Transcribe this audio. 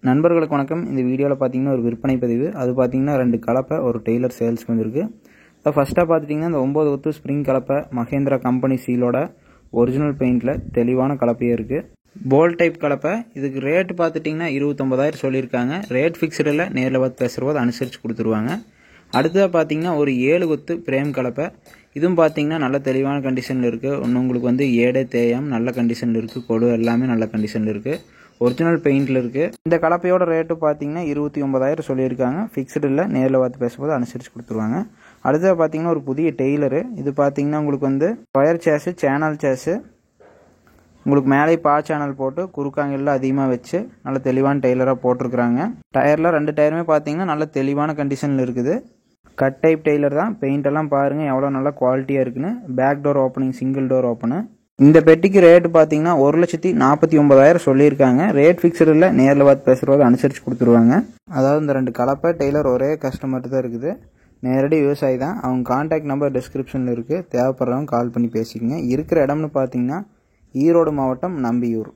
நண்பர்களுக்கு வணக்கம். இந்த வீடியோவில் பார்த்தீங்கன்னா ஒரு விற்பனை பதிவு. அது பார்த்தீங்கன்னா 2 கலப்பை ஒரு டெய்லர் சேல்ஸ்க்கு வந்திருக்கு. இப்போ ஃபஸ்ட்டாக பார்த்துட்டிங்கன்னா இந்த 9 ஒத்து ஸ்ப்ரிங் கலப்பை மகேந்திரா கம்பெனி சீலோட ஒரிஜினல் பெயிண்டில் தெளிவான கலப்பையே இருக்குது. போல் டைப் கலப்பை. இதுக்கு ரேட்டு பார்த்துட்டிங்கன்னா 29,000 சொல்லியிருக்காங்க. ரேட் ஃபிக்ஸ்டில் நேரில் பார்த்து பேசுகிறபோது அனுசரித்து கொடுத்துருவாங்க. அடுத்ததாக பார்த்தீங்கன்னா ஒரு 7 ஒத்து பிரேம் கலப்பை. இதுவும் பார்த்தீங்கன்னா நல்ல தெளிவான கண்டிஷனில் இருக்குது. இன்னும் உங்களுக்கு வந்து ஏடே தேயம் நல்ல கண்டிஷனில் இருக்குது. கொடு எல்லாமே நல்ல கண்டிஷனில் இருக்குது. ஒரிஜினல் பெயிண்டில் இருக்குது. இந்த கலப்பையோட ரேட்டு பார்த்தீங்கன்னா 29,000 சொல்லியிருக்காங்க. ஃபிக்ஸ்டு இல்லை, நேரில் பார்த்து பேசும்போது அனுசரித்து கொடுத்துருவாங்க. அடுத்தது பார்த்தீங்கன்னா ஒரு புதிய டெய்லரு. இது பார்த்தீங்கன்னா உங்களுக்கு வந்து ஒயர் சேஸு, சேனல் சேஸு, உங்களுக்கு மேலே பா சேனல் போட்டு குறுக்காங்கெல்லாம் அதிகமாக வச்சு நல்ல தெளிவான டெய்லராக போட்டிருக்கிறாங்க. டயரில் 2 டயருமே பார்த்தீங்கன்னா நல்ல தெளிவான கண்டிஷனில் இருக்குது. கட் டைப் டெய்லர் தான். பெயிண்டெல்லாம் பாருங்கள் எவ்வளோ நல்லா குவாலிட்டியாக இருக்குன்னு. Back door opening, single door open. இந்த பெட்டிக்கு ரேட்டு பார்த்தீங்கன்னா 1,49,000 சொல்லியிருக்காங்க. ரேட் ஃபிக்ஸ்டு இல்லை, நேரில் பார்த்து பேசுகிறத அனுசரித்து கொடுத்துருவாங்க. அதாவது இந்த 2 கலப்பை டெய்லர் ஒரே கஸ்டமர் தான் இருக்குது. நேரடி விவசாயி தான். அவங்க கான்டாக்ட் நம்பர் டிஸ்கிரிப்ஷனில் இருக்குது. தேவைப்படுறவங்க கால் பண்ணி பேசிக்கங்க. இருக்கிற இடம்னு பார்த்தீங்கன்னா ஈரோடு மாவட்டம் நம்பியூர்.